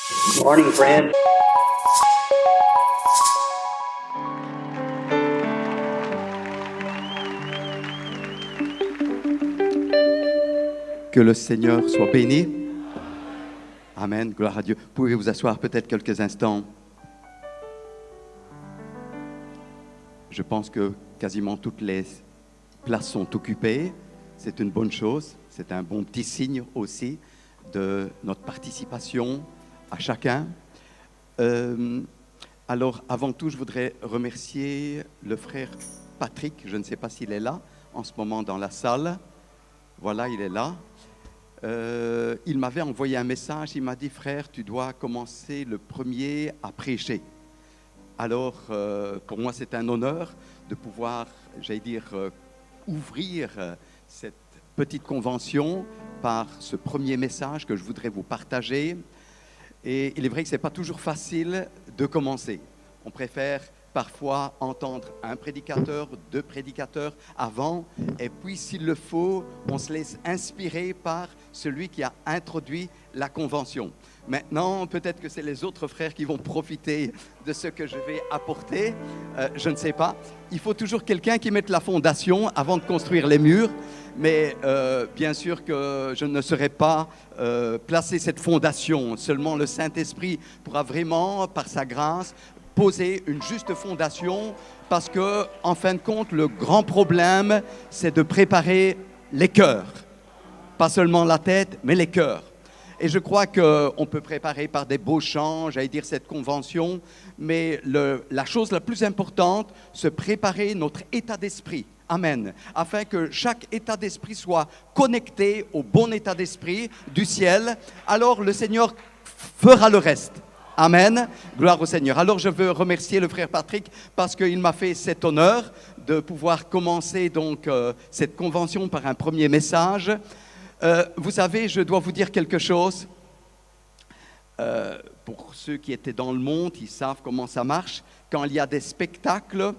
Good morning, friend. Que le Seigneur soit béni. Amen, gloire à Dieu. Pouvez vous asseoir peut-être quelques instants. Je pense que quasiment toutes les places sont occupées. C'est une bonne chose. C'est un bon petit signe aussi de notre participation à chacun. Alors, avant tout, je voudrais remercier le frère Patrick. Je ne sais pas s'il est là en ce moment dans la salle. Voilà, il est là. Il m'avait envoyé un message. Il m'a dit, frère, tu dois commencer le premier à prêcher. Alors, pour moi, c'est un honneur de pouvoir, j'allais dire, ouvrir cette petite convention par ce premier message que je voudrais vous partager. Et il est vrai que ce n'est pas toujours facile de commencer. On préfère parfois entendre un prédicateur, deux prédicateurs avant, et puis s'il le faut, on se laisse inspirer par celui qui a introduit la convention. Maintenant, peut-être que c'est les autres frères qui vont profiter de ce que je vais apporter, je ne sais pas. Il faut toujours quelqu'un qui mette la fondation avant de construire les murs, mais bien sûr que je ne saurais pas placer cette fondation. Seulement le Saint-Esprit pourra vraiment, par sa grâce, poser une juste fondation, parce que, en fin de compte, le grand problème, c'est de préparer les cœurs. Pas seulement la tête, mais les cœurs. Et je crois qu'on peut préparer par des beaux chants, j'allais dire cette convention, mais la chose la plus importante, c'est préparer notre état d'esprit. Amen. Afin que chaque état d'esprit soit connecté au bon état d'esprit du ciel, alors le Seigneur fera le reste. Amen. Gloire au Seigneur. Alors je veux remercier le frère Patrick parce qu'il m'a fait cet honneur de pouvoir commencer donc cette convention par un premier message. Vous savez, je dois vous dire quelque chose. Pour ceux qui étaient dans le monde, ils savent comment ça marche. Quand il y a des spectacles,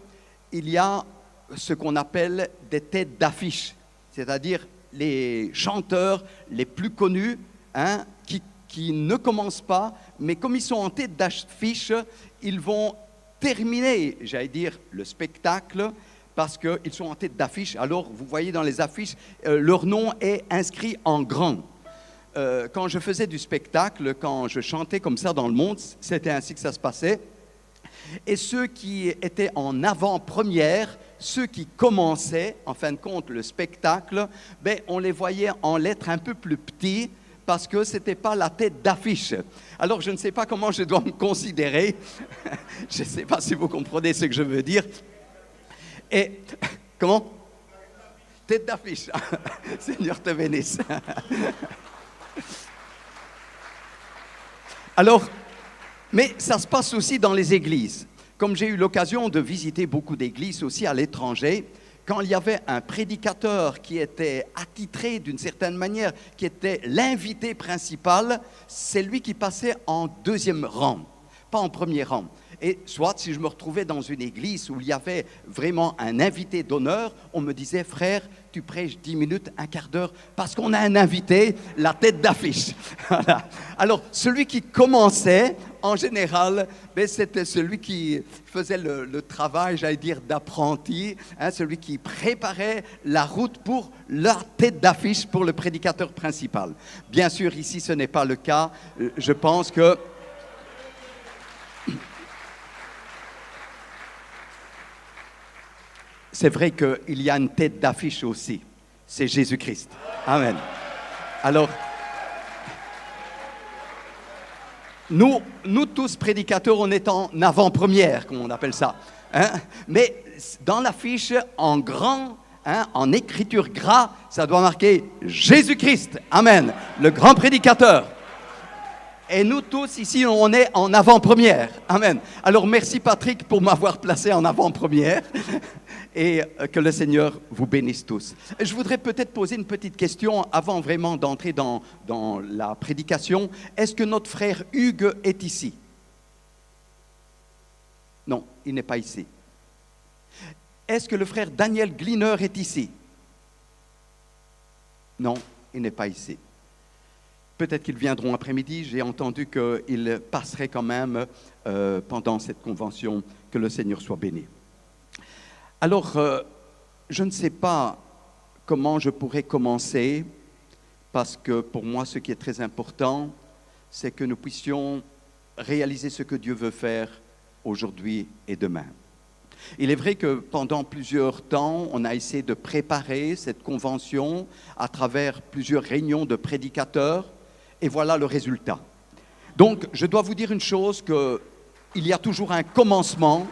il y a ce qu'on appelle des têtes d'affiche, c'est-à-dire les chanteurs les plus connus, qui ne commencent pas, mais comme ils sont en tête d'affiche, ils vont terminer, j'allais dire, le spectacle, parce qu'ils sont en tête d'affiche. Alors, vous voyez dans les affiches, leur nom est inscrit en grand. Quand je faisais du spectacle, quand je chantais comme ça dans le monde, c'était ainsi que ça se passait. Et ceux qui étaient en avant-première, ceux qui commençaient, en fin de compte, le spectacle, on les voyait en lettres un peu plus petits, parce que ce n'était pas la tête d'affiche. Alors, je ne sais pas comment je dois me considérer. Je ne sais pas si vous comprenez ce que je veux dire. Et, comment? Tête d'affiche. Seigneur te bénisse. Alors, mais ça se passe aussi dans les églises. Comme j'ai eu l'occasion de visiter beaucoup d'églises aussi à l'étranger, quand il y avait un prédicateur qui était attitré d'une certaine manière, qui était l'invité principal, c'est lui qui passait en deuxième rang, pas en premier rang. Et soit si je me retrouvais dans une église où il y avait vraiment un invité d'honneur, on me disait, frère, tu prêches 10 minutes, un quart d'heure, parce qu'on a un invité, la tête d'affiche. Voilà. Alors, celui qui commençait, en général, c'était celui qui faisait le travail, j'allais dire, d'apprenti, celui qui préparait la route pour la tête d'affiche pour le prédicateur principal. Bien sûr, ici, ce n'est pas le cas. Je pense que c'est vrai qu'il y a une tête d'affiche aussi. C'est Jésus-Christ. Amen. Alors, nous tous prédicateurs, on est en avant-première, comme on appelle ça. Mais dans l'affiche, en grand, en écriture gras, ça doit marquer Jésus-Christ. Amen. Le grand prédicateur. Et nous tous ici, on est en avant-première. Amen. Alors merci Patrick pour m'avoir placé en avant-première. Et que le Seigneur vous bénisse tous. Je voudrais peut-être poser une petite question avant vraiment d'entrer dans la prédication. Est-ce que notre frère Hugues est ici? Non, il n'est pas ici. Est-ce que le frère Daniel Glineur est ici? Non, il n'est pas ici. Peut-être qu'ils viendront après-midi. J'ai entendu qu'ils passeraient quand même pendant cette convention. Que le Seigneur soit béni. Alors, je ne sais pas comment je pourrais commencer, parce que pour moi, ce qui est très important, c'est que nous puissions réaliser ce que Dieu veut faire aujourd'hui et demain. Il est vrai que pendant plusieurs temps, on a essayé de préparer cette convention à travers plusieurs réunions de prédicateurs, et voilà le résultat. Donc, je dois vous dire une chose, qu'il y a toujours un commencement.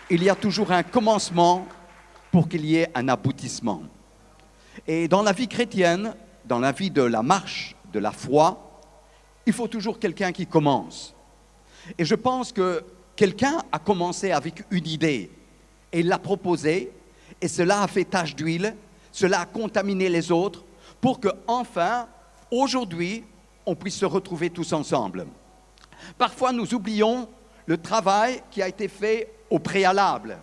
Il y a toujours un commencement pour qu'il y ait un aboutissement. Et dans la vie chrétienne, dans la vie de la marche, de la foi, il faut toujours quelqu'un qui commence. Et je pense que quelqu'un a commencé avec une idée et l'a proposée, et cela a fait tache d'huile, cela a contaminé les autres, pour que enfin, aujourd'hui, on puisse se retrouver tous ensemble. Parfois, nous oublions le travail qui a été fait au préalable.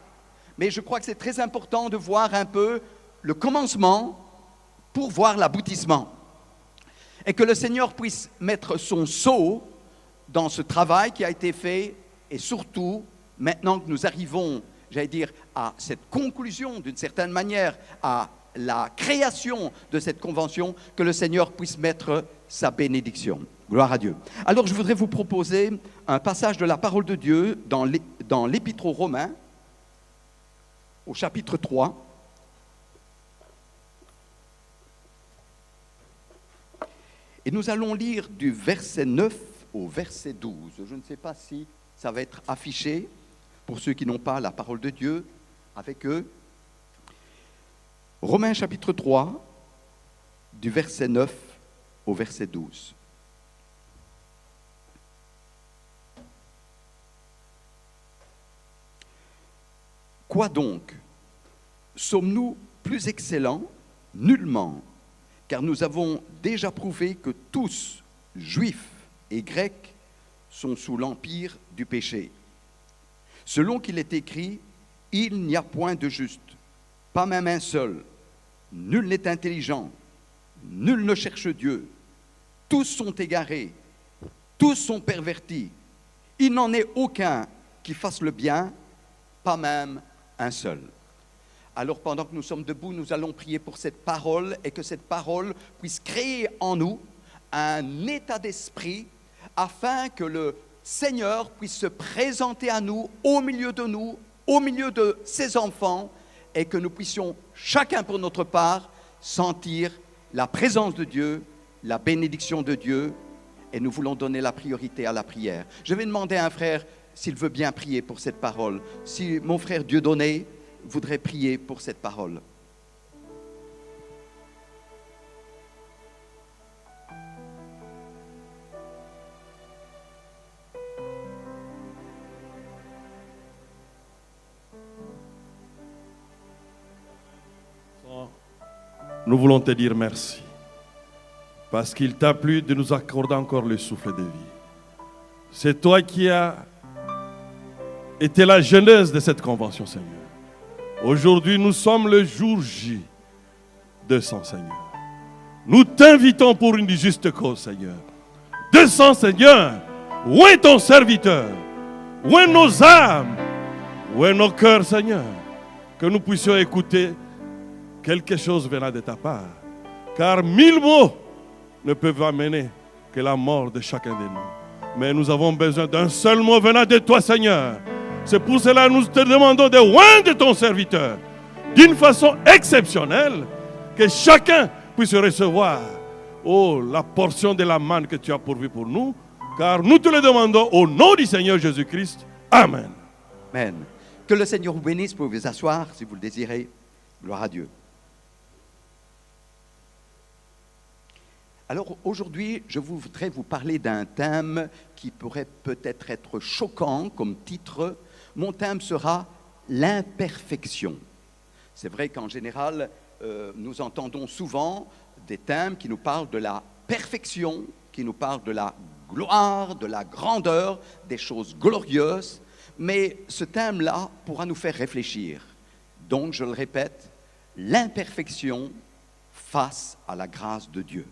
Mais je crois que c'est très important de voir un peu le commencement pour voir l'aboutissement. Et que le Seigneur puisse mettre son sceau dans ce travail qui a été fait, et surtout, maintenant que nous arrivons, j'allais dire, à cette conclusion, d'une certaine manière, à la création de cette convention, que le Seigneur puisse mettre sa bénédiction. Gloire à Dieu. Alors, je voudrais vous proposer un passage de la parole de Dieu dans l'Épître aux Romains, au chapitre 3. Et nous allons lire du verset 9 au verset 12. Je ne sais pas si ça va être affiché pour ceux qui n'ont pas la parole de Dieu avec eux. Romains chapitre 3, du verset 9 au verset 12. Quoi donc? Sommes-nous plus excellents? Nullement, car nous avons déjà prouvé que tous, juifs et grecs, sont sous l'empire du péché. Selon qu'il est écrit, il n'y a point de juste, pas même un seul. Nul n'est intelligent, nul ne cherche Dieu. Tous sont égarés, tous sont pervertis. Il n'en est aucun qui fasse le bien, pas même un seul. Alors pendant que nous sommes debout, nous allons prier pour cette parole et que cette parole puisse créer en nous un état d'esprit afin que le Seigneur puisse se présenter à nous, au milieu de ses enfants, et que nous puissions chacun pour notre part sentir la présence de Dieu, la bénédiction de Dieu, et nous voulons donner la priorité à la prière. Je vais demander à un frère s'il veut bien prier pour cette parole. Si mon frère Dieudonné voudrait prier pour cette parole. Nous voulons te dire merci, parce qu'il t'a plu de nous accorder encore le souffle de vie. C'est toi qui as été la genèse de cette convention, Seigneur. Aujourd'hui, nous sommes le jour J descends, Seigneur. Nous t'invitons pour une juste cause, Seigneur. Descends, Seigneur. Où est ton serviteur? Où est nos âmes? Où est nos cœurs, Seigneur? Que nous puissions écouter quelque chose venant de ta part. Car 1000 mots ne peuvent amener que la mort de chacun de nous. Mais nous avons besoin d'un seul mot venant de toi, Seigneur. C'est pour cela que nous te demandons de oindre ton serviteur d'une façon exceptionnelle, que chacun puisse recevoir la portion de la manne que tu as pourvue pour nous, car nous te le demandons au nom du Seigneur Jésus-Christ. Amen. Amen. Que le Seigneur vous bénisse. Vous pouvez vous asseoir si vous le désirez. Gloire à Dieu. Alors aujourd'hui, je voudrais vous parler d'un thème qui pourrait peut-être être choquant comme titre. Mon thème sera l'imperfection. C'est vrai qu'en général, nous entendons souvent des thèmes qui nous parlent de la perfection, qui nous parlent de la gloire, de la grandeur, des choses glorieuses. Mais ce thème-là pourra nous faire réfléchir. Donc, je le répète, l'imperfection face à la grâce de Dieu.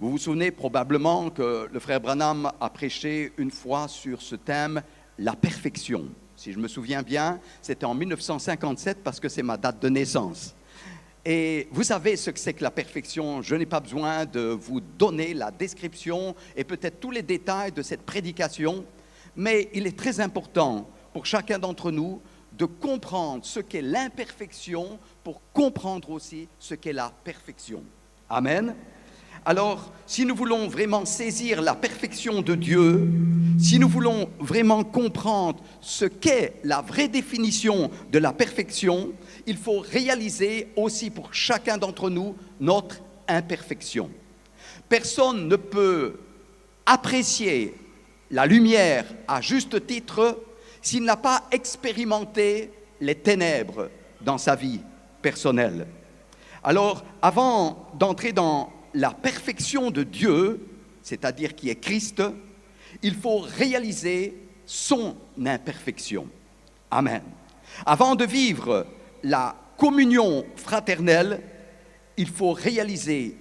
Vous vous souvenez probablement que le frère Branham a prêché une fois sur ce thème, la perfection. Si je me souviens bien, c'était en 1957 parce que c'est ma date de naissance. Et vous savez ce que c'est que la perfection. Je n'ai pas besoin de vous donner la description et peut-être tous les détails de cette prédication, mais il est très important pour chacun d'entre nous de comprendre ce qu'est l'imperfection pour comprendre aussi ce qu'est la perfection. Amen. Alors, si nous voulons vraiment saisir la perfection de Dieu, si nous voulons vraiment comprendre ce qu'est la vraie définition de la perfection, il faut réaliser aussi pour chacun d'entre nous notre imperfection. Personne ne peut apprécier la lumière à juste titre s'il n'a pas expérimenté les ténèbres dans sa vie personnelle. Alors, avant d'entrer dans la perfection de Dieu, c'est-à-dire qui est Christ, il faut réaliser son imperfection. Amen. Avant de vivre la communion fraternelle, il faut réaliser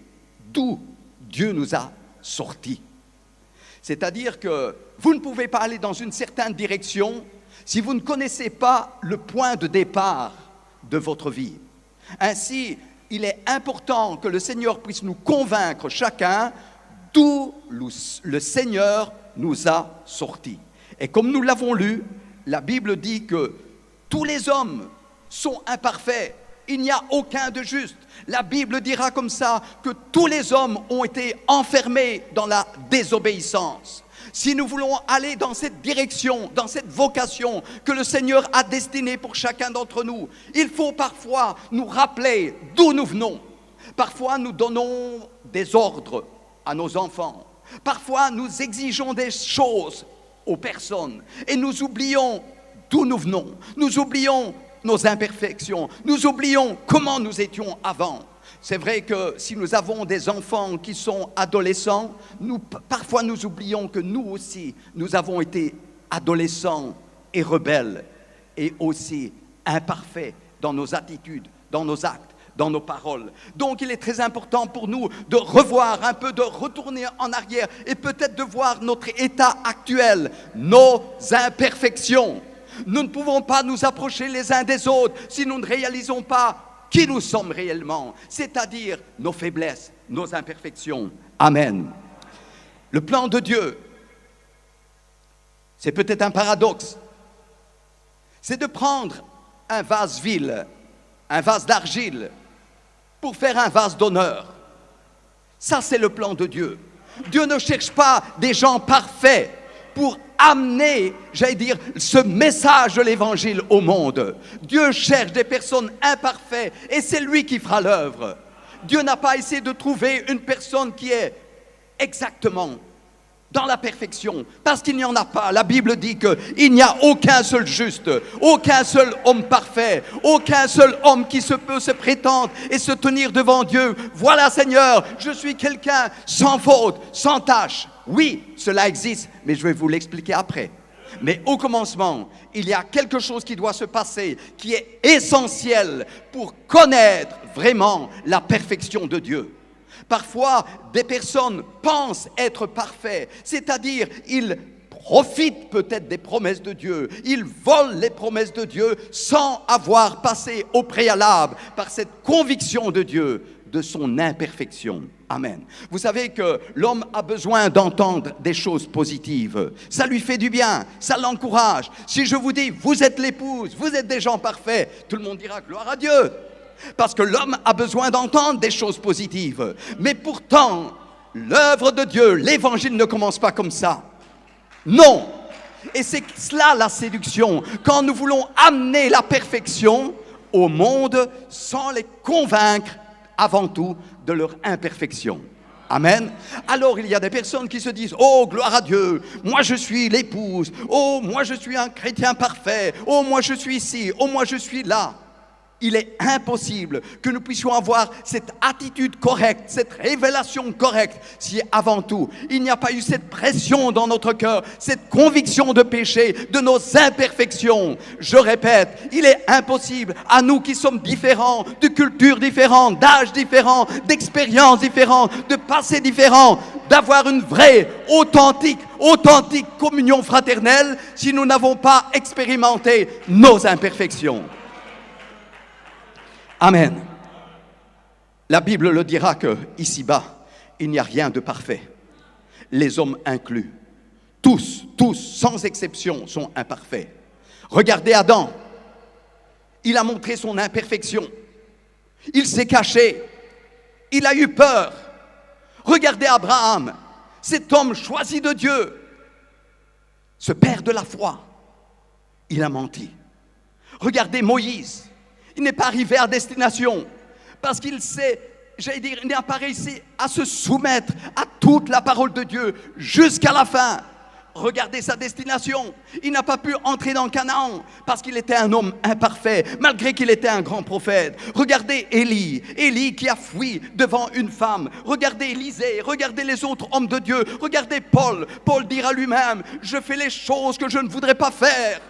d'où Dieu nous a sortis. C'est-à-dire que vous ne pouvez pas aller dans une certaine direction si vous ne connaissez pas le point de départ de votre vie. Ainsi, il est important que le Seigneur puisse nous convaincre chacun d'où le Seigneur nous a sortis. Et comme nous l'avons lu, la Bible dit que tous les hommes sont imparfaits. Il n'y a aucun de juste. La Bible dira comme ça que tous les hommes ont été enfermés dans la désobéissance. Si nous voulons aller dans cette direction, dans cette vocation que le Seigneur a destinée pour chacun d'entre nous, il faut parfois nous rappeler d'où nous venons. Parfois, nous donnons des ordres à nos enfants. Parfois, nous exigeons des choses aux personnes et nous oublions d'où nous venons. Nous oublions nos imperfections. Nous oublions comment nous étions avant. C'est vrai que si nous avons des enfants qui sont adolescents, parfois nous oublions que nous aussi, nous avons été adolescents et rebelles et aussi imparfaits dans nos attitudes, dans nos actes, dans nos paroles. Donc il est très important pour nous de revoir un peu, de retourner en arrière et peut-être de voir notre état actuel, nos imperfections. Nous ne pouvons pas nous approcher les uns des autres si nous ne réalisons pas qui nous sommes réellement, c'est-à-dire nos faiblesses, nos imperfections. Amen. Le plan de Dieu, c'est peut-être un paradoxe, c'est de prendre un vase vil, un vase d'argile, pour faire un vase d'honneur. Ça, c'est le plan de Dieu. Dieu ne cherche pas des gens parfaits pour amener, j'allais dire, ce message de l'évangile au monde. Dieu cherche des personnes imparfaites et c'est lui qui fera l'œuvre. Dieu n'a pas essayé de trouver une personne qui est exactement dans la perfection, parce qu'il n'y en a pas. La Bible dit qu'il n'y a aucun seul juste, aucun seul homme parfait, aucun seul homme qui peut se prétendre et se tenir devant Dieu. Voilà, Seigneur, je suis quelqu'un sans faute, sans tache. Oui, cela existe, mais je vais vous l'expliquer après. Mais au commencement, il y a quelque chose qui doit se passer, qui est essentiel pour connaître vraiment la perfection de Dieu. Parfois, des personnes pensent être parfaits, c'est-à-dire ils profitent peut-être des promesses de Dieu, ils volent les promesses de Dieu sans avoir passé au préalable par cette conviction de Dieu, de son imperfection. Amen. Vous savez que l'homme a besoin d'entendre des choses positives. Ça lui fait du bien, ça l'encourage. Si je vous dis, vous êtes l'épouse, vous êtes des gens parfaits, tout le monde dira gloire à Dieu. Parce que l'homme a besoin d'entendre des choses positives. Mais pourtant, l'œuvre de Dieu, l'évangile ne commence pas comme ça. Non. Et c'est cela la séduction. Quand nous voulons amener la perfection au monde sans les convaincre avant tout de leur imperfection. Amen. Alors il y a des personnes qui se disent « Oh, gloire à Dieu, moi je suis l'épouse. Oh, moi je suis un chrétien parfait. Oh, moi je suis ici. Oh, moi je suis là. » il est impossible que nous puissions avoir cette attitude correcte, cette révélation correcte, si avant tout, il n'y a pas eu cette pression dans notre cœur, cette conviction de péché, de nos imperfections. Je répète, il est impossible à nous qui sommes différents, de cultures différentes, d'âges différents, d'expériences différentes, de passés différents, d'avoir une vraie, authentique communion fraternelle si nous n'avons pas expérimenté nos imperfections. Amen. La Bible le dira que, ici-bas, il n'y a rien de parfait. Les hommes inclus. Tous, sans exception, sont imparfaits. Regardez Adam. Il a montré son imperfection. Il s'est caché. Il a eu peur. Regardez Abraham, cet homme choisi de Dieu, ce père de la foi. Il a menti. Regardez Moïse. Il n'est pas arrivé à destination parce qu'il sait, il n'a pas réussi à se soumettre à toute la parole de Dieu jusqu'à la fin. Regardez sa destination. Il n'a pas pu entrer dans Canaan parce qu'il était un homme imparfait, malgré qu'il était un grand prophète. Regardez Élie qui a fui devant une femme. Regardez Élisée, regardez les autres hommes de Dieu. Regardez Paul. Paul dira lui-même, je fais les choses que je ne voudrais pas faire.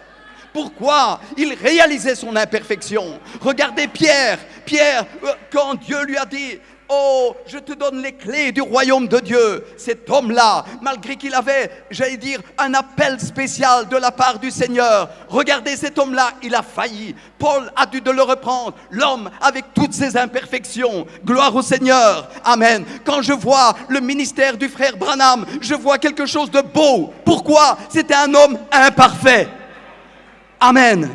Pourquoi? Il réalisait son imperfection. Regardez Pierre, quand Dieu lui a dit, oh, je te donne les clés du royaume de Dieu. Cet homme-là, malgré qu'il avait, un appel spécial de la part du Seigneur, regardez cet homme-là, il a failli. Paul a dû de le reprendre. L'homme avec toutes ses imperfections. Gloire au Seigneur. Amen. Quand je vois le ministère du frère Branham, je vois quelque chose de beau. Pourquoi? C'était un homme imparfait. Amen.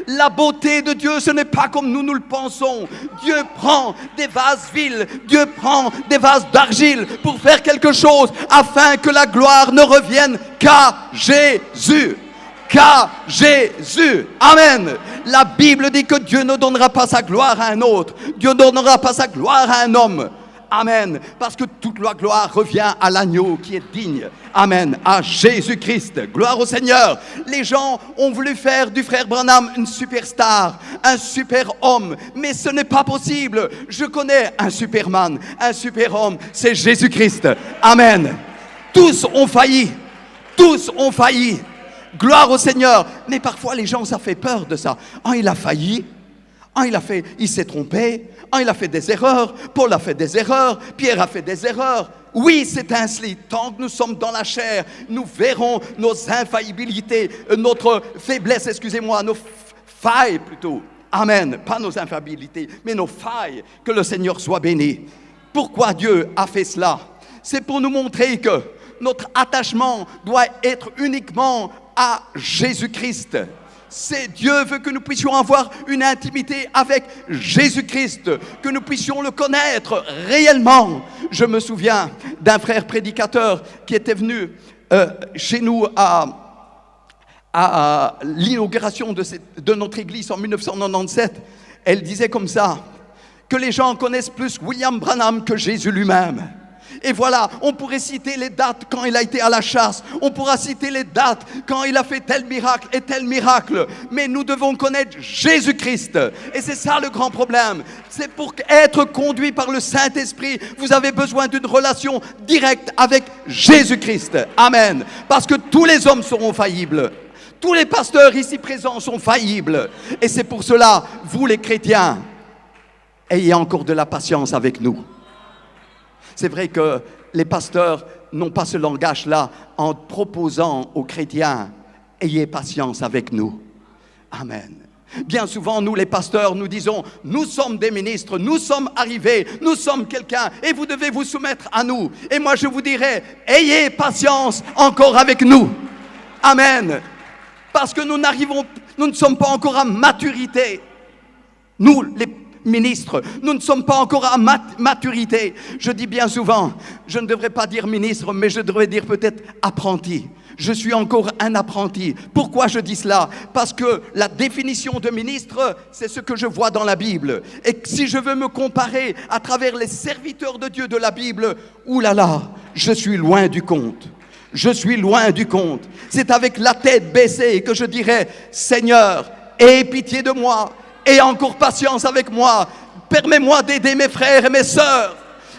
La beauté de Dieu, ce n'est pas comme nous le pensons. Dieu prend des vases vils, Dieu prend des vases d'argile pour faire quelque chose afin que la gloire ne revienne qu'à Jésus. Qu'à Jésus. Amen. La Bible dit que Dieu ne donnera pas sa gloire à un autre. Dieu ne donnera pas sa gloire à un homme. Amen. Parce que toute la gloire revient à l'agneau qui est digne. Amen. À Jésus-Christ. Gloire au Seigneur. Les gens ont voulu faire du frère Branham une superstar, un super homme. Mais ce n'est pas possible. Je connais un superman, un super-homme. C'est Jésus-Christ. Amen. Tous ont failli. Tous ont failli. Gloire au Seigneur. Mais parfois les gens, ça fait peur de ça. Ah, il a failli. Ah, il s'est trompé. Ah, il a fait des erreurs. Paul a fait des erreurs. Pierre a fait des erreurs. Oui, c'est ainsi. Tant que nous sommes dans la chair, nous verrons nos infaillibilités, notre faiblesse, nos failles plutôt. Amen. Pas nos infaillibilités, mais nos failles. Que le Seigneur soit béni. Pourquoi Dieu a fait cela? C'est pour nous montrer que notre attachement doit être uniquement à Jésus-Christ. Dieu veut que nous puissions avoir une intimité avec Jésus-Christ, que nous puissions le connaître réellement. Je me souviens d'un frère prédicateur qui était venu chez nous à l'inauguration de notre église en 1997. Elle disait comme ça, que les gens connaissent plus William Branham que Jésus lui-même. Et voilà, on pourrait citer les dates quand il a été à la chasse. On pourra citer les dates quand il a fait tel miracle et tel miracle. Mais nous devons connaître Jésus-Christ. Et c'est ça le grand problème. C'est pour être conduit par le Saint-Esprit, vous avez besoin d'une relation directe avec Jésus-Christ. Amen. Parce que tous les hommes seront faillibles. Tous les pasteurs ici présents sont faillibles. Et c'est pour cela, vous les chrétiens, ayez encore de la patience avec nous. C'est vrai que les pasteurs n'ont pas ce langage-là en proposant aux chrétiens « Ayez patience avec nous ». Amen. Bien souvent, nous les pasteurs, nous disons « Nous sommes des ministres, nous sommes arrivés, nous sommes quelqu'un et vous devez vous soumettre à nous ». Et moi, je vous dirais « Ayez patience encore avec nous ». Amen. Parce que nous ne sommes pas encore à maturité. Nous, les ministre, nous ne sommes pas encore à maturité. Je dis bien souvent, je ne devrais pas dire ministre, mais je devrais dire peut-être apprenti. Je suis encore un apprenti. Pourquoi je dis cela? Parce que la définition de ministre, c'est ce que je vois dans la Bible. Et si je veux me comparer à travers les serviteurs de Dieu de la Bible, oulala, je suis loin du compte. Je suis loin du compte. C'est avec la tête baissée que je dirais, Seigneur, aie pitié de moi. Aie encore patience avec moi. Permets-moi d'aider mes frères et mes sœurs.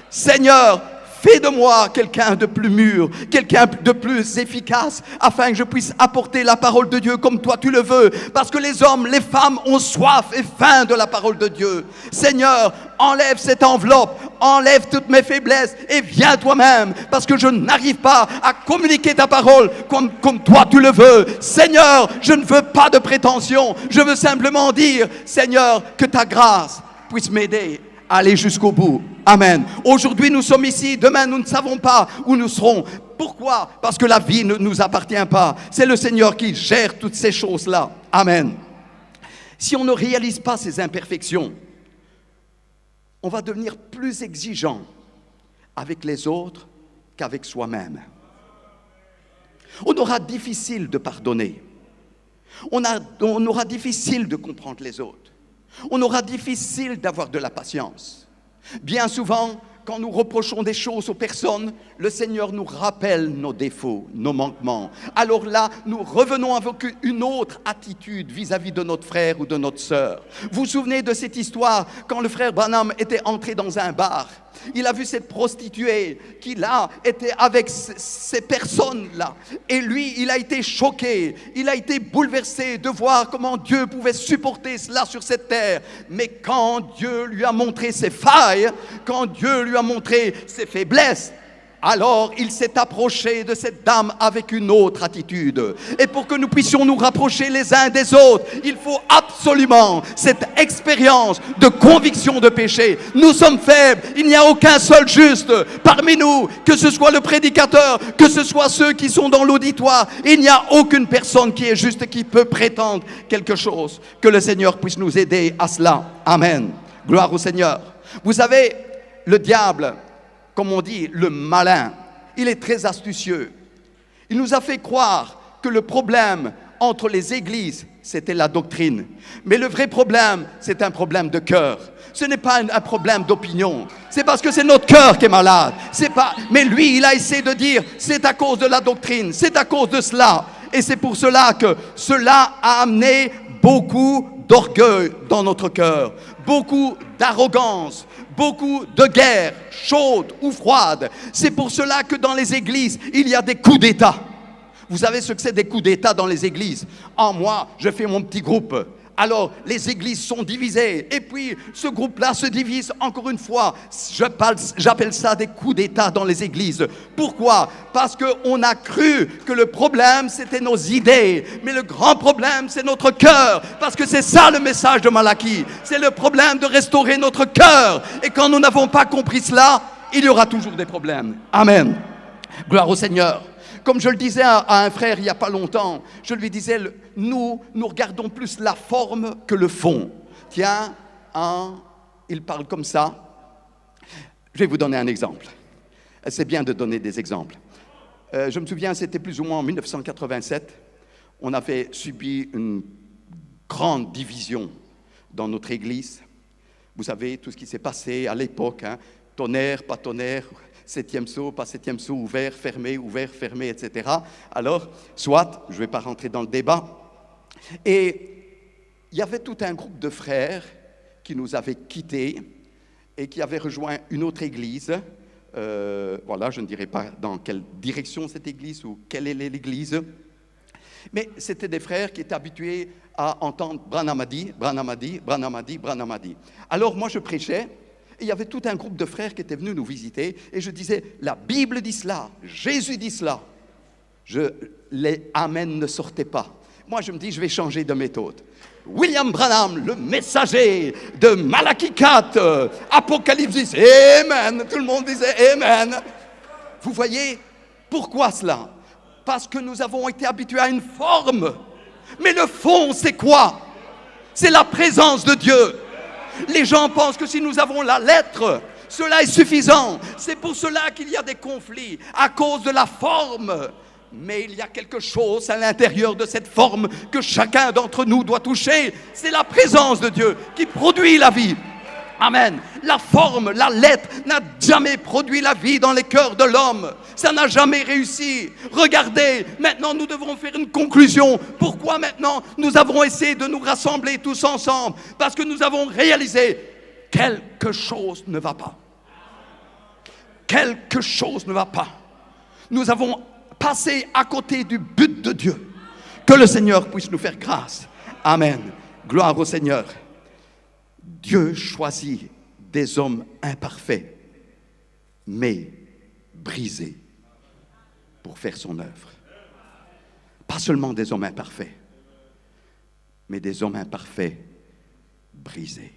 Seigneur, fais de moi quelqu'un de plus mûr, quelqu'un de plus efficace, afin que je puisse apporter la parole de Dieu comme toi tu le veux. Parce que les hommes, les femmes ont soif et faim de la parole de Dieu. Seigneur, enlève cette enveloppe, enlève toutes mes faiblesses et viens toi-même. Parce que je n'arrive pas à communiquer ta parole comme toi tu le veux. Seigneur, je ne veux pas de prétention. Je veux simplement dire, Seigneur, que ta grâce puisse m'aider à aller jusqu'au bout. Amen. Aujourd'hui, nous sommes ici. Demain, nous ne savons pas où nous serons. Pourquoi? Parce que la vie ne nous appartient pas. C'est le Seigneur qui gère toutes ces choses-là. Amen. Si on ne réalise pas ces imperfections, on va devenir plus exigeant avec les autres qu'avec soi-même. On aura difficile de pardonner. On aura difficile de comprendre les autres. On aura difficile d'avoir de la patience. Bien souvent, quand nous reprochons des choses aux personnes, le Seigneur nous rappelle nos défauts, nos manquements. Alors là, nous revenons avec une autre attitude vis-à-vis de notre frère ou de notre sœur. Vous vous souvenez de cette histoire quand le frère Branham était entré dans un bar? Il a vu cette prostituée qui là était avec ces personnes-là. Et lui, il a été choqué, il a été bouleversé de voir comment Dieu pouvait supporter cela sur cette terre. Mais quand Dieu lui a montré ses failles, quand Dieu lui a montré ses faiblesses, alors il s'est approché de cette dame avec une autre attitude. Et pour que nous puissions nous rapprocher les uns des autres, il faut absolument cette expérience de conviction de péché. Nous sommes faibles, il n'y a aucun seul juste parmi nous, que ce soit le prédicateur, que ce soit ceux qui sont dans l'auditoire. Il n'y a aucune personne qui est juste, qui peut prétendre quelque chose. Que le Seigneur puisse nous aider à cela. Amen. Gloire au Seigneur. Vous savez, le diable, comme on dit, le malin, il est très astucieux. Il nous a fait croire que le problème entre les églises, c'était la doctrine. Mais le vrai problème, c'est un problème de cœur. Ce n'est pas un problème d'opinion. C'est parce que c'est notre cœur qui est malade. Mais lui, il a essayé de dire, c'est à cause de la doctrine, c'est à cause de cela. Et c'est pour cela que cela a amené beaucoup d'orgueil dans notre cœur, beaucoup d'arrogance, beaucoup de guerres, chaudes ou froides. C'est pour cela que dans les églises, il y a des coups d'État. Vous savez ce que c'est des coups d'État dans les églises? Moi, je fais mon petit groupe. Alors, les églises sont divisées. Et puis, ce groupe-là se divise encore une fois. J'appelle ça des coups d'État dans les églises. Pourquoi? Parce qu'on a cru que le problème, c'était nos idées. Mais le grand problème, c'est notre cœur. Parce que c'est ça le message de Malachie. C'est le problème de restaurer notre cœur. Et quand nous n'avons pas compris cela, il y aura toujours des problèmes. Amen. Gloire au Seigneur. Comme je le disais à un frère il n'y a pas longtemps, je lui disais, nous regardons plus la forme que le fond. Tiens, il parle comme ça. Je vais vous donner un exemple. C'est bien de donner des exemples. Je me souviens, c'était plus ou moins en 1987. On avait subi une grande division dans notre église. Vous savez, tout ce qui s'est passé à l'époque, tonnerre, pas tonnerre, septième saut, pas septième saut, ouvert, fermé, etc. Alors, soit, je ne vais pas rentrer dans le débat. Et il y avait tout un groupe de frères qui nous avaient quittés et qui avaient rejoint une autre église. Voilà, je ne dirai pas dans quelle direction cette église ou quelle est l'église. Mais c'était des frères qui étaient habitués à entendre Branham a dit, Branham a dit, Branham a dit, Branham a dit. Alors moi je prêchais. Et il y avait tout un groupe de frères qui étaient venus nous visiter. Et je disais, la Bible dit cela, Jésus dit cela. Les Amen ne sortaient pas. Moi, je me dis, je vais changer de méthode. William Branham, le messager de Malachie 4, Apocalypse 10, Amen. Tout le monde disait Amen. Vous voyez, pourquoi cela? Parce que nous avons été habitués à une forme. Mais le fond, c'est quoi? C'est la présence de Dieu. Les gens pensent que si nous avons la lettre, cela est suffisant. C'est pour cela qu'il y a des conflits, à cause de la forme. Mais il y a quelque chose à l'intérieur de cette forme que chacun d'entre nous doit toucher. C'est la présence de Dieu qui produit la vie. Amen. La forme, la lettre n'a jamais produit la vie dans les cœurs de l'homme. Ça n'a jamais réussi. Regardez, maintenant nous devons faire une conclusion. Pourquoi maintenant nous avons essayé de nous rassembler tous ensemble? Parce que nous avons réalisé quelque chose ne va pas. Quelque chose ne va pas. Nous avons passé à côté du but de Dieu. Que le Seigneur puisse nous faire grâce. Amen. Gloire au Seigneur. Dieu choisit des hommes imparfaits, mais brisés, pour faire son œuvre. Pas seulement des hommes imparfaits, mais des hommes imparfaits brisés.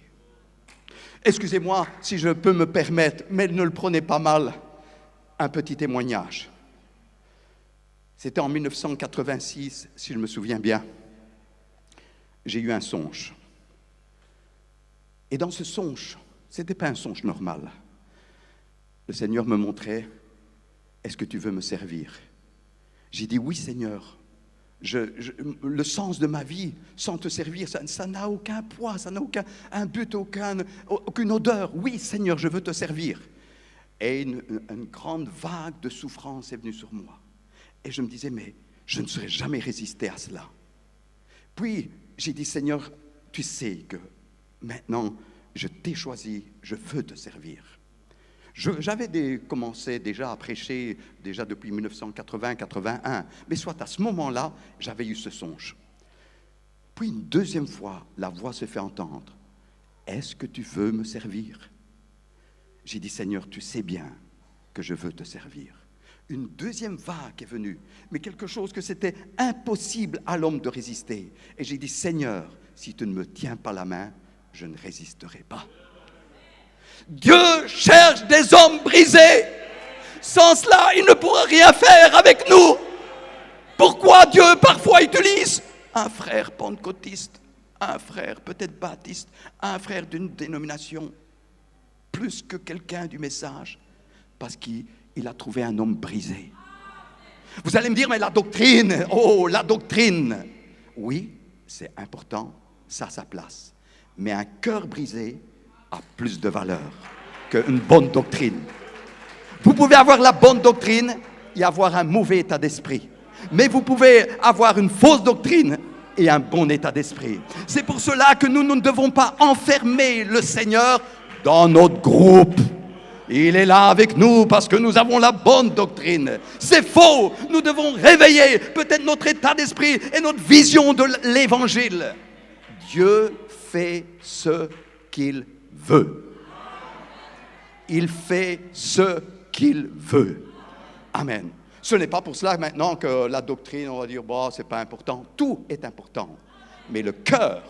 Excusez-moi si je peux me permettre, mais ne le prenez pas mal, un petit témoignage. C'était en 1986, si je me souviens bien. J'ai eu un songe. Et dans ce songe, ce n'était pas un songe normal. Le Seigneur me montrait, est-ce que tu veux me servir? J'ai dit, oui Seigneur, le sens de ma vie, sans te servir, ça n'a aucun poids, ça n'a aucun but, aucune odeur. Oui Seigneur, je veux te servir. Et une grande vague de souffrance est venue sur moi. Et je me disais, mais je ne saurais jamais résister à cela. Puis j'ai dit, Seigneur, tu sais que maintenant, je t'ai choisi, je veux te servir. J'avais commencé déjà à prêcher, déjà depuis 1980-81, mais soit à ce moment-là, j'avais eu ce songe. Puis une deuxième fois, la voix se fait entendre. Est-ce que tu veux me servir? J'ai dit, Seigneur, tu sais bien que je veux te servir. Une deuxième vague est venue, mais quelque chose que c'était impossible à l'homme de résister. Et j'ai dit, Seigneur, si tu ne me tiens pas la main, je ne résisterai pas. Dieu cherche des hommes brisés. Sans cela, il ne pourra rien faire avec nous. Pourquoi Dieu parfois utilise un frère pentecôtiste, un frère peut-être baptiste, un frère d'une dénomination, plus que quelqu'un du message? Parce qu'il a trouvé un homme brisé. Vous allez me dire, mais la doctrine, oh, la doctrine. Oui, c'est important, ça a sa place. Mais un cœur brisé a plus de valeur qu'une bonne doctrine. Vous pouvez avoir la bonne doctrine et avoir un mauvais état d'esprit. Mais vous pouvez avoir une fausse doctrine et un bon état d'esprit. C'est pour cela que nous ne devons pas enfermer le Seigneur dans notre groupe. Il est là avec nous parce que nous avons la bonne doctrine. C'est faux. Nous devons réveiller peut-être notre état d'esprit et notre vision de l'évangile. Dieu fait ce qu'il veut. Il fait ce qu'il veut. Amen. Ce n'est pas pour cela maintenant que la doctrine, on va dire, bon, c'est pas important. Tout est important. Mais le cœur,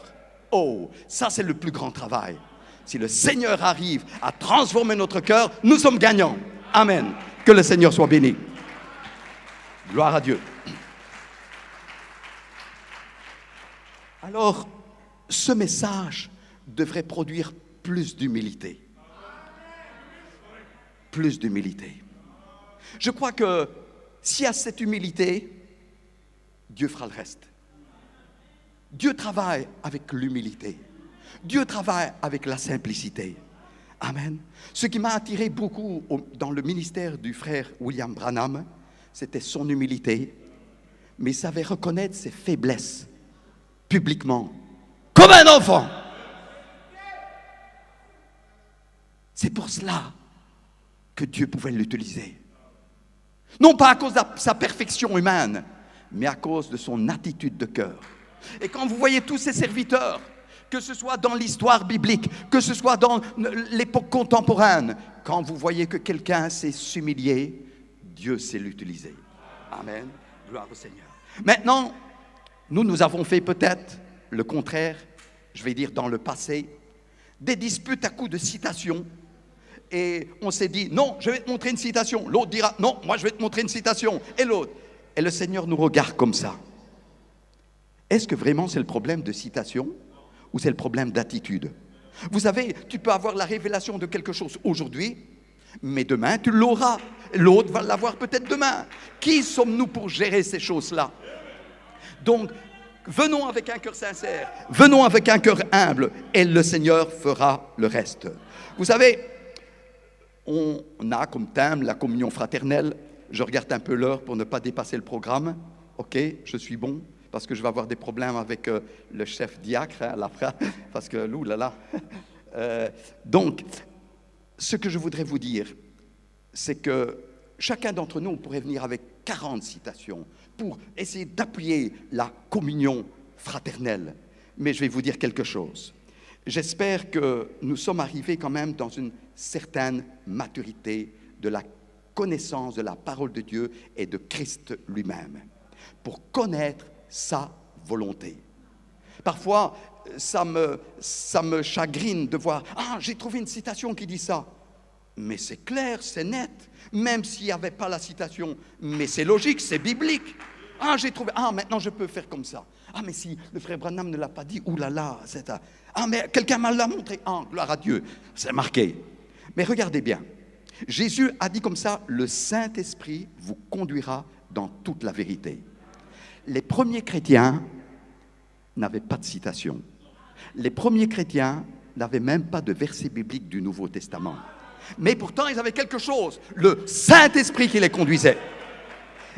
oh, ça c'est le plus grand travail. Si le Seigneur arrive à transformer notre cœur, nous sommes gagnants. Amen. Que le Seigneur soit béni. Gloire à Dieu. Alors, ce message devrait produire plus d'humilité. Plus d'humilité. Je crois que s'il y a cette humilité, Dieu fera le reste. Dieu travaille avec l'humilité. Dieu travaille avec la simplicité. Amen. Ce qui m'a attiré beaucoup dans le ministère du frère William Branham, c'était son humilité, mais il savait reconnaître ses faiblesses publiquement, comme un enfant. C'est pour cela que Dieu pouvait l'utiliser. Non pas à cause de sa perfection humaine, mais à cause de son attitude de cœur. Et quand vous voyez tous ces serviteurs, que ce soit dans l'histoire biblique, que ce soit dans l'époque contemporaine, quand vous voyez que quelqu'un sait s'humilier, Dieu sait l'utiliser. Amen. Gloire au Seigneur. Maintenant, nous avons fait peut-être le contraire, je vais dire dans le passé, des disputes à coups de citations. Et on s'est dit, non, je vais te montrer une citation. L'autre dira, non, moi je vais te montrer une citation. Et l'autre. Et le Seigneur nous regarde comme ça. Est-ce que vraiment c'est le problème de citation ou c'est le problème d'attitude? Vous savez, tu peux avoir la révélation de quelque chose aujourd'hui, mais demain tu l'auras. L'autre va l'avoir peut-être demain. Qui sommes-nous pour gérer ces choses-là? Donc, Venons avec un cœur sincère, venons avec un cœur humble, et le Seigneur fera le reste. Vous savez, on a comme thème la communion fraternelle. Je regarde un peu l'heure pour ne pas dépasser le programme. Ok, je suis bon, parce que je vais avoir des problèmes avec le chef diacre, parce que là. Donc, ce que je voudrais vous dire, c'est que chacun d'entre nous pourrait venir avec 40 citations pour essayer d'appuyer la communion fraternelle. Mais je vais vous dire quelque chose. J'espère que nous sommes arrivés quand même dans une certaine maturité de la connaissance de la parole de Dieu et de Christ lui-même, pour connaître sa volonté. Parfois, ça me chagrine de voir « Ah, j'ai trouvé une citation qui dit ça ». Mais c'est clair, c'est net, même s'il n'y avait pas la citation. Mais c'est logique, c'est biblique. Ah, j'ai trouvé, maintenant je peux faire comme ça. Ah, mais si le frère Branham ne l'a pas dit, oulala, c'est un... Ah, mais quelqu'un m'a l'a montré. Ah, gloire à Dieu, c'est marqué. Mais regardez bien, Jésus a dit comme ça, le Saint-Esprit vous conduira dans toute la vérité. Les premiers chrétiens n'avaient pas de citation. Les premiers chrétiens n'avaient même pas de verset biblique du Nouveau Testament. Mais pourtant, ils avaient quelque chose, le Saint-Esprit qui les conduisait.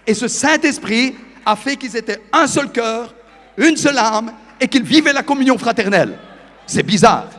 Et ce Saint-Esprit a fait qu'ils étaient un seul cœur, une seule âme, et qu'ils vivaient la communion fraternelle. C'est bizarre.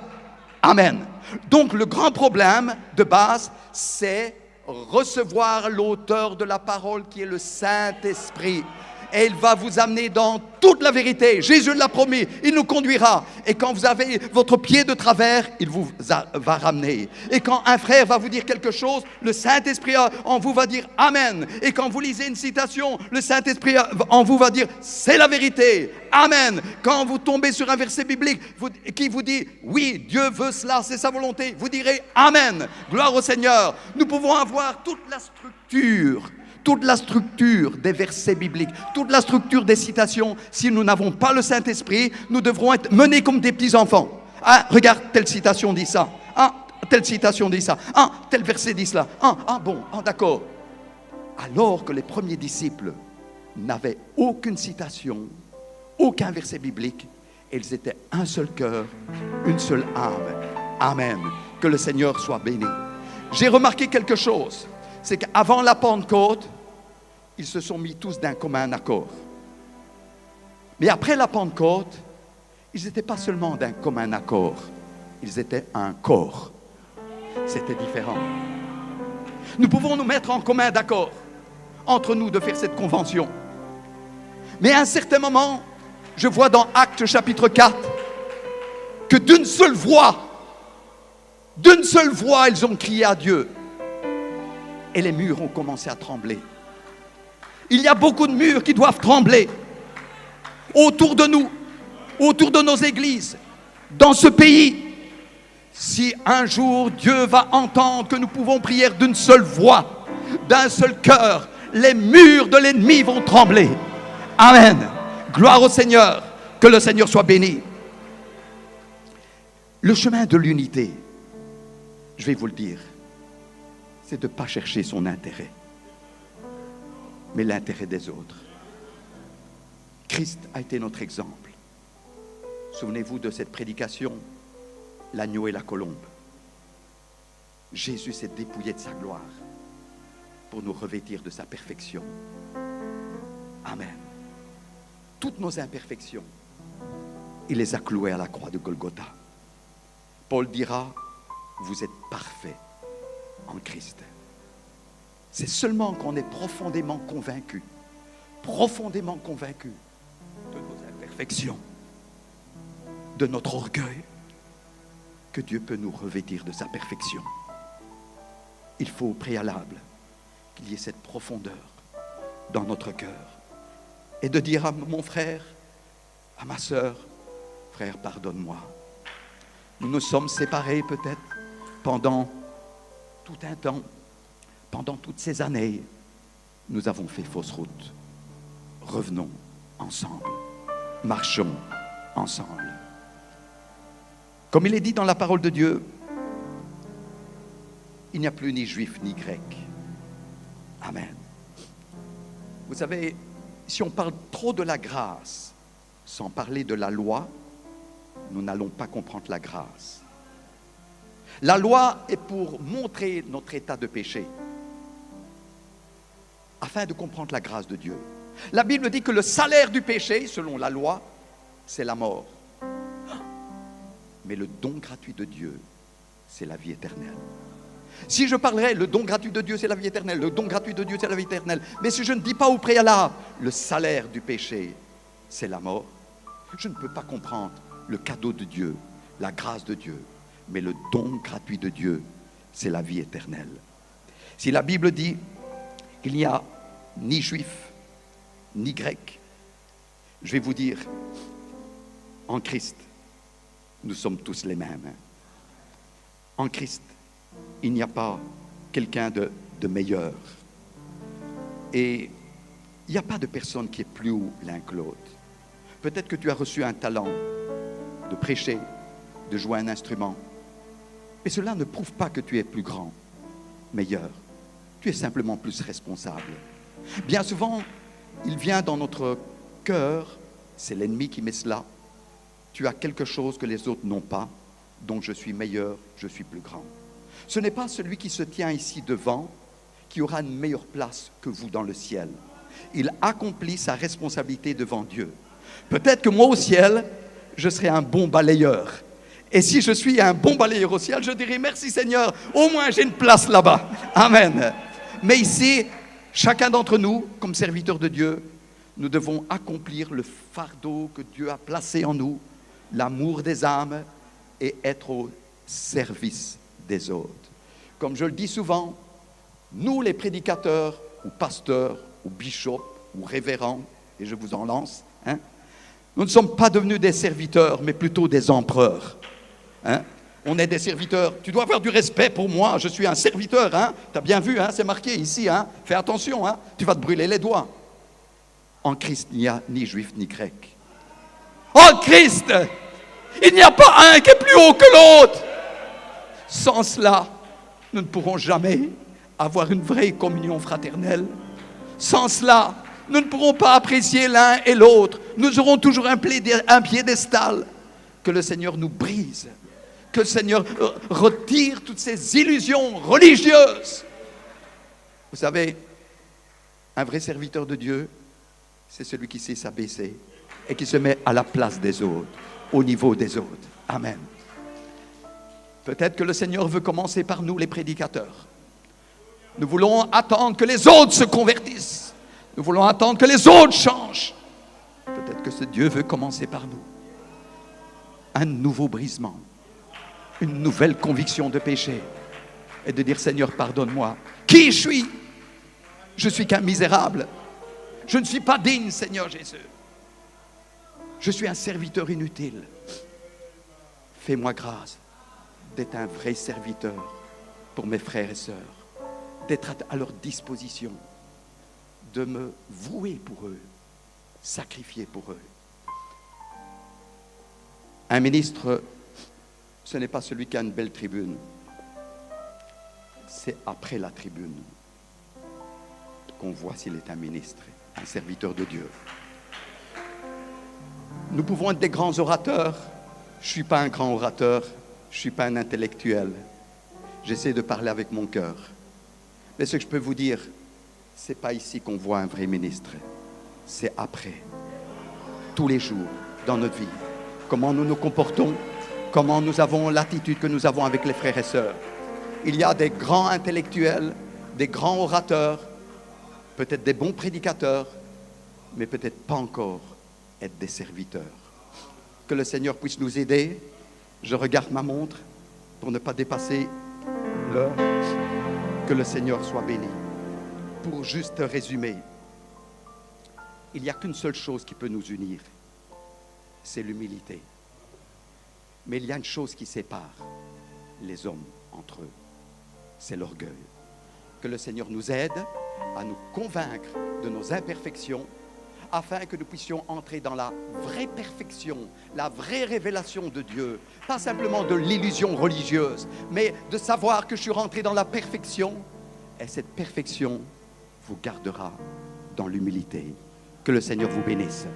Amen. Donc, le grand problème de base, c'est recevoir l'auteur de la parole qui est le Saint-Esprit. Et il va vous amener dans toute la vérité. Jésus l'a promis, il nous conduira. Et quand vous avez votre pied de travers, il vous va ramener. Et quand un frère va vous dire quelque chose, le Saint-Esprit en vous va dire Amen. Et quand vous lisez une citation, le Saint-Esprit en vous va dire c'est la vérité. Amen. Quand vous tombez sur un verset biblique qui vous dit oui, Dieu veut cela, c'est sa volonté, vous direz Amen. Gloire au Seigneur. Nous pouvons avoir toute la structure des versets bibliques, toute la structure des citations. Si nous n'avons pas le Saint-Esprit, nous devrons être menés comme des petits-enfants. Ah, regarde, telle citation dit ça. Ah, telle citation dit ça. Ah, tel verset dit cela. D'accord. Alors que les premiers disciples n'avaient aucune citation, aucun verset biblique, et ils étaient un seul cœur, une seule âme. Amen. Que le Seigneur soit béni. J'ai remarqué quelque chose. C'est qu'avant la Pentecôte, ils se sont mis tous d'un commun accord. Mais après la Pentecôte, ils n'étaient pas seulement d'un commun accord, ils étaient un corps. C'était différent. Nous pouvons nous mettre en commun d'accord entre nous de faire cette convention. Mais à un certain moment, je vois dans Actes chapitre 4 que d'une seule voix, ils ont crié à Dieu. Et les murs ont commencé à trembler. Il y a beaucoup de murs qui doivent trembler autour de nous, autour de nos églises, dans ce pays. Si un jour Dieu va entendre que nous pouvons prier d'une seule voix, d'un seul cœur, les murs de l'ennemi vont trembler. Amen. Gloire au Seigneur. Que le Seigneur soit béni. Le chemin de l'unité, je vais vous le dire, c'est de ne pas chercher son intérêt, mais l'intérêt des autres. Christ a été notre exemple. Souvenez-vous de cette prédication, l'agneau et la colombe. Jésus s'est dépouillé de sa gloire pour nous revêtir de sa perfection. Amen. Toutes nos imperfections, il les a clouées à la croix de Golgotha. Paul dira, vous êtes parfaits en Christ. C'est seulement qu'on est profondément convaincu de nos imperfections, de notre orgueil, que Dieu peut nous revêtir de sa perfection. Il faut au préalable qu'il y ait cette profondeur dans notre cœur et de dire à mon frère, à ma sœur, frère, pardonne-moi. Nous nous sommes séparés peut-être pendant tout un temps, pendant toutes ces années, nous avons fait fausse route. Revenons ensemble, marchons ensemble. Comme il est dit dans la parole de Dieu, il n'y a plus ni juif ni grec. Amen. Vous savez, si on parle trop de la grâce, sans parler de la loi, nous n'allons pas comprendre la grâce. La loi est pour montrer notre état de péché, afin de comprendre la grâce de Dieu. La Bible dit que le salaire du péché, selon la loi, c'est la mort. Mais le don gratuit de Dieu, c'est la vie éternelle. Si je parlerais, le don gratuit de Dieu, c'est la vie éternelle, le don gratuit de Dieu, c'est la vie éternelle, mais si je ne dis pas au préalable, le salaire du péché, c'est la mort, je ne peux pas comprendre le cadeau de Dieu, la grâce de Dieu, mais le don gratuit de Dieu, c'est la vie éternelle. Si la Bible dit qu'il n'y a ni juif, ni grec, je vais vous dire, en Christ, nous sommes tous les mêmes. En Christ, il n'y a pas quelqu'un de meilleur. Et il n'y a pas de personne qui est plus haut l'un que l'autre. Peut-être que tu as reçu un talent de prêcher, de jouer un instrument. Mais cela ne prouve pas que tu es plus grand, meilleur. Tu es simplement plus responsable. Bien souvent, il vient dans notre cœur, c'est l'ennemi qui met cela. Tu as quelque chose que les autres n'ont pas, donc je suis meilleur, je suis plus grand. Ce n'est pas celui qui se tient ici devant qui aura une meilleure place que vous dans le ciel. Il accomplit sa responsabilité devant Dieu. Peut-être que moi au ciel, je serai un bon balayeur. Et si je suis un bon balayeur au ciel, je dirai merci Seigneur, au moins j'ai une place là-bas. Amen. Mais ici, chacun d'entre nous, comme serviteurs de Dieu, nous devons accomplir le fardeau que Dieu a placé en nous, l'amour des âmes et être au service des autres. Comme je le dis souvent, nous les prédicateurs ou pasteurs ou bishops ou révérends, et je vous en lance, nous ne sommes pas devenus des serviteurs, mais plutôt des empereurs. On est des serviteurs. Tu dois avoir du respect pour moi, je suis un serviteur. Tu as bien vu, c'est marqué ici. Fais attention, tu vas te brûler les doigts. En Christ, il n'y a ni juif ni grec. En Christ, il n'y a pas un qui est plus haut que l'autre. Sans cela, nous ne pourrons jamais avoir une vraie communion fraternelle. Sans cela, nous ne pourrons pas apprécier l'un et l'autre. Nous aurons toujours un piédestal. Que le Seigneur nous brise. Que le Seigneur retire toutes ces illusions religieuses. Vous savez, un vrai serviteur de Dieu, c'est celui qui sait s'abaisser et qui se met à la place des autres, au niveau des autres. Amen. Peut-être que le Seigneur veut commencer par nous, les prédicateurs. Nous voulons attendre que les autres se convertissent. Nous voulons attendre que les autres changent. Peut-être que ce Dieu veut commencer par nous. Un nouveau brisement, une nouvelle conviction de péché et de dire Seigneur, pardonne-moi. Qui je suis? Je suis qu'un misérable. Je ne suis pas digne, Seigneur Jésus. Je suis un serviteur inutile. Fais-moi grâce d'être un vrai serviteur pour mes frères et sœurs, d'être à leur disposition, de me vouer pour eux, sacrifier pour eux. Un ministre, ce n'est pas celui qui a une belle tribune. C'est après la tribune qu'on voit s'il est un ministre, un serviteur de Dieu. Nous pouvons être des grands orateurs. Je ne suis pas un grand orateur, je ne suis pas un intellectuel. J'essaie de parler avec mon cœur. Mais ce que je peux vous dire, ce n'est pas ici qu'on voit un vrai ministre. C'est après, tous les jours, dans notre vie. Comment nous nous comportons, comment nous avons l'attitude que nous avons avec les frères et sœurs. Il y a des grands intellectuels, des grands orateurs, peut-être des bons prédicateurs, mais peut-être pas encore être des serviteurs. Que le Seigneur puisse nous aider. Je regarde ma montre pour ne pas dépasser l'heure. Que le Seigneur soit béni. Pour juste résumer, il n'y a qu'une seule chose qui peut nous unir. C'est l'humilité. Mais il y a une chose qui sépare les hommes entre eux. C'est l'orgueil. Que le Seigneur nous aide à nous convaincre de nos imperfections afin que nous puissions entrer dans la vraie perfection, la vraie révélation de Dieu. Pas simplement de l'illusion religieuse, mais de savoir que je suis rentré dans la perfection. Et cette perfection vous gardera dans l'humilité. Que le Seigneur vous bénisse.